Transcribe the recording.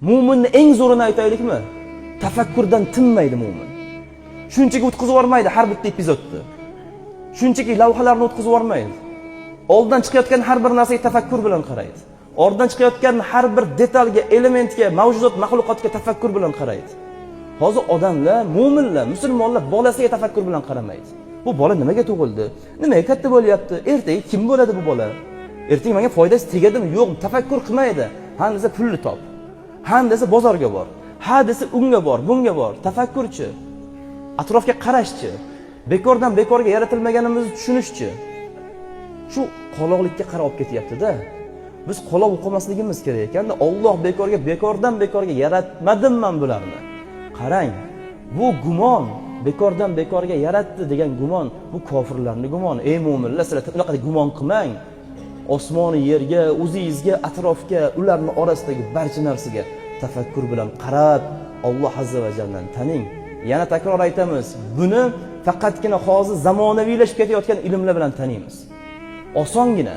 Mo'minning eng zo'rini aytaylikmi? Tafakkurdan tinmaydi mo'min. Shunchaki o'tkazib yormaydi har bitta epizodni. Shunchaki lavhalarni o'tkazib yormaydi. Oldidan chiqayotgan har bir narsaga tafakkur bilan qaraydi. Ordan chiqayotgan har bir detalga, elementga, mavjudot, mahluqotga tafakkur bilan qaraydi. Hozir odamlar, mo'minlar, musulmonlar bolasiga tafakkur bilan qaramaydi. Bu bola nimaga tug'ildi? Nimaga katta bo'lyapti? Ertaga kim bo'ladi bu bola? Ertaga menga foydasi tegadimi? Yo'qmi? Tafakkur qilmaydi. Ha desa pulni top. Ha desa bozorga bor. Ha desa unga bor, bunga bor. Tafakkurchi. Atrofga qarashchi. Bekordan bekorga yaratilmaganimizni tushunishchi. Shu qoloqlikka qarab ketyapti-da. Biz qoloq o'qimasligimiz kerak ekanda, Alloh bekordan bekorga yaratmadim men bularni. Qarang, bu gumon bekordan bekorga yaratdi degan gumon, bu kofirlarning gumoni. Ey mo'minlar, sizlar unaqa gumon qilmang. Osmoni, yerga, o'zingizga, atrofga, ularning orasidagi barcha narsaga tafakkur bilan qarab, Alloh azza va jallani taning. Yana takror aytamiz, buni faqatgina hozir zamonaviylashib ketayotgan ilmlar bilan taniymiz. Osongina